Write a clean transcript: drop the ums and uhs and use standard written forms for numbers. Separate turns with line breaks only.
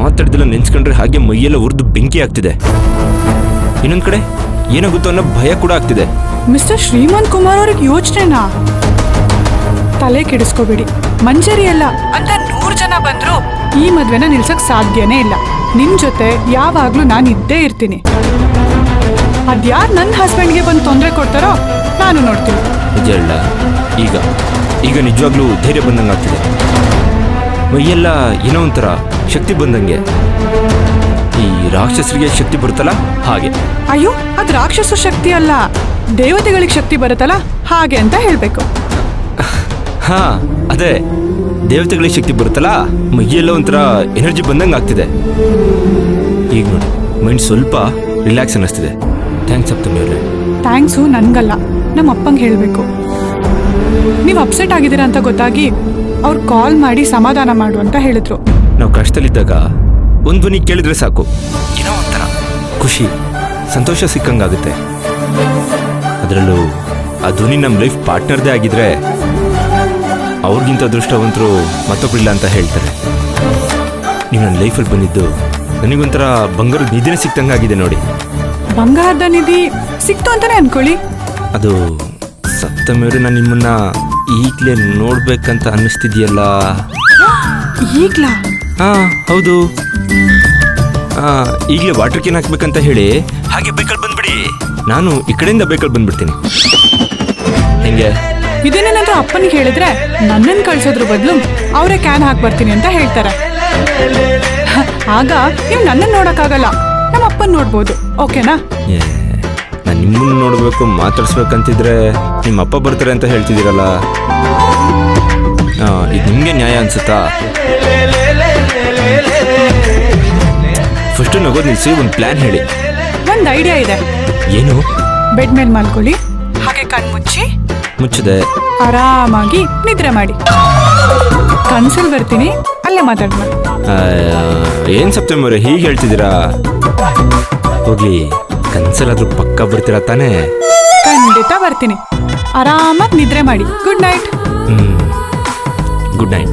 ಮಾತಾಡ್ದೆಲ್ಲ ನೆನ್ಸ್ಕೊಂಡ್ರೆ ಹಾಗೆ ಮೈಯೆಲ್ಲ ಉರಿದು ಬೆಂಕಿ ಆಗ್ತಿದೆ. ಇನ್ನೊಂದ್ ಕಡೆ ಏನಾಗುತ್ತೋ ಅನ್ನೋ ಭಯ ಕೂಡ ಆಗ್ತಿದೆ.
ಮಿಸ್ಟರ್ ಶ್ರೀಮಂತ್ ಕುಮಾರ್ ಅವ್ರಿಗೆ ಯೋಚನೆನಾ? ತಲೆ ಕೆಡಿಸ್ಕೋಬೇಡಿ. ಮಂಜರಿ ಅಲ್ಲ ಅಂತ 100 ಜನ ಬಂದ್ರು ಈ ಮದ್ವೆನ ನಿಲ್ಸಕ್ ಸಾಧ್ಯನೇ ಇಲ್ಲ. ನಿಮ್ ಜೊತೆ ಯಾವಾಗ್ಲೂ ನಾನು ಇದ್ದೇ ಇರ್ತೀನಿ. ಅದ್ಯಾರು ನನ್ನ ಹಸ್ಬೆಂಡ್ಗೆ ಬಂದು ತೊಂದರೆ ಕೊಡ್ತಾರೋ ನಾನು ನೋಡ್ತೀನಿ.
ನಿಜ ಅಲ್ಲ, ಈಗ ನಿಜವಾಗ್ಲೂ ಧೈರ್ಯ ಬಂದಂಗೆ ಆಗ್ತಿದೆ. ಮೈಯೆಲ್ಲ ಏನೋ ಒಂಥರ ಶಕ್ತಿ ಬಂದಂಗೆ. ಈ ರಾಕ್ಷಸರಿಗೆ ಶಕ್ತಿ ಬರುತ್ತಲ್ಲ ಹಾಗೆ.
ಅಯ್ಯೋ, ಅದ್ ರಾಕ್ಷಸ ಶಕ್ತಿ ಅಲ್ಲ, ದೇವತೆಗಳಿಗೆ ಶಕ್ತಿ ಬರುತ್ತಲ್ಲ ಹಾಗೆ ಅಂತ ಹೇಳ್ಬೇಕು.
ಹಾ, ಅದೇ ದೇವತೆಗಳಿಗೆ ಶಕ್ತಿ ಬರುತ್ತಲ್ಲ, ಮೈಯೆಲ್ಲ ಒಂಥರ ಎನರ್ಜಿ ಬಂದಂಗೆ ಆಗ್ತಿದೆ. ಈಗ ನೋಡಿ, ಮೈಂಡ್ ಸ್ವಲ್ಪ ರಿಲ್ಯಾಕ್ಸ್ ಅನ್ನಿಸ್ತಿದೆ. ಥ್ಯಾಂಕ್ಸ್ ಸಪ್ತಮಿ ಅವರೇ.
ಥ್ಯಾಂಕ್ಸು ನನ್ಗಲ್ಲ, ನಮ್ಮ ಅಪ್ಪಂಗೆ ಹೇಳಬೇಕು. ನೀವು ಅಪ್ಸೆಟ್ ಆಗಿದ್ದೀರಾ ಅಂತ ಗೊತ್ತಾಗಿ ಅವ್ರು ಕಾಲ್ ಮಾಡಿ ಸಮಾಧಾನ ಮಾಡು ಅಂತ ಹೇಳಿದ್ರು.
ನಾವು ಕಷ್ಟದಲ್ಲಿದ್ದಾಗ ಒಂದು ಧ್ವನಿ ಕೇಳಿದ್ರೆ ಸಾಕು, ಏನೋ ಒಂಥರ ಖುಷಿ, ಸಂತೋಷ ಸಿಕ್ಕಂಗಾಗುತ್ತೆ. ಅದರಲ್ಲೂ ಆ ಧ್ವನಿ ನಮ್ಮ ಲೈಫ್ ಪಾರ್ಟ್ನರ್ದೇ ಆಗಿದ್ರೆ ಅವ್ರಿಗಿಂತ ಅದೃಷ್ಟವಂತರು ಮತ್ತೊಬ್ಬರಿಲ್ಲ ಅಂತ ಹೇಳ್ತಾರೆ. ನೀವು ನನ್ನ ಲೈಫಲ್ಲಿ ಬಂದಿದ್ದು ನನಗೊಂಥರ ಬಂಗಾರದ ನಿಧಿನೇ ಸಿಕ್ತಂಗಾಗಿದೆ ನೋಡಿ.
ಬಂಗಾರದ ನಿಧಿ ಸಿಕ್ತು ಅಂತಾನೆ ಅನ್ಕೊಳ್ಳಿ.
ಅದು ಸಪ್ತಮಿಯವರು ನಾನು ನಿಮ್ಮನ್ನ ಈಗಲೇ ನೋಡ್ಬೇಕಂತ ಅನ್ನಿಸ್ತಿದೆಯಲ್ಲ.
ಈಗ್ಲಾ?
ಹಾ ಹೌದು, ಈಗಲೇ ವಾಟರ್ ಕ್ಯಾನ್ ಹಾಕ್ಬೇಕಂತ ಹೇಳಿ ಹಾಗೆ ಬೈಕಲ್ಲಿ ಬಂದ್ಬಿಡಿ. ನಾನು ಈ ಕಡೆಯಿಂದ ಬೈಕಲ್ಲಿ ಬಂದ್ಬಿಡ್ತೀನಿ. ಹೆಂಗೆ?
ಇದೇನೇನಾದ್ರೂ ಅಪ್ಪನಿಗೆ ಹೇಳಿದ್ರೆ ನನ್ನನ್ನು ಕಳ್ಸೋದ್ರ ಬದಲು ಅವರೇ ಕ್ಯಾನ್ ಹಾಕಿ ಬರ್ತೀನಿ ಅಂತ ಹೇಳ್ತಾರೆ. ಆಗ ನೀವು ನನ್ನನ್ನು ನೋಡಕ್ಕಾಗಲ್ಲ, ನಮ್ಮ ಅಪ್ಪನ ನೋಡ್ಬೋದು. ಓಕೆನಾ?
ನಾನು ನಿಮ್ಮನ್ನು ನೋಡಬೇಕು, ಮಾತಾಡ್ಸ್ಬೇಕಂತಿದ್ರೆ ನಿಮ್ಮ ಅಪ್ಪ ಬರ್ತಾರೆ ಅಂತ ಹೇಳ್ತಿದ್ದೀರಲ್ಲ, ಇದು ನಿಮಗೆ ನ್ಯಾಯ ಅನ್ಸುತ್ತಾ? ಫಸ್ಟ್ ನಗೋದು ನಿಲ್ಸಿ, ಒಂದು ಪ್ಲಾನ್ ಹೇಳಿ.
ಒಂದು ಐಡಿಯಾ ಇದೆ.
ಏನು?
ಬೆಡ್ ಮೇಲೆ ಮಲ್ಕೊಳ್ಳಿ, ಹಾಗೆ ಕಣ್
ಮುಚ್ಚಿದೆ
ಆರಾಮಾಗಿ ನಿದ್ರೆ ಮಾಡಿ. ಕನ್ಸಲ್ಲಿ ಬರ್ತೀನಿ, ಅಲ್ಲೇ ಮಾತಾಡೋಣ.
ಏನ್ ಸಪ್ತಮಿ ಹೀಗೆ ಹೇಳ್ತಿದ್ದೀರಾ? ಹೋಗ್ಲಿ, ಕನ್ಸಲ್ಲಾದ್ರೂ ಪಕ್ಕ ಬರ್ತೀರಾ ತಾನೇ?
ಖಂಡಿತ ಬರ್ತೀನಿ. ಆರಾಮಾಗಿ ನಿದ್ರೆ ಮಾಡಿ. Good night.
Good night.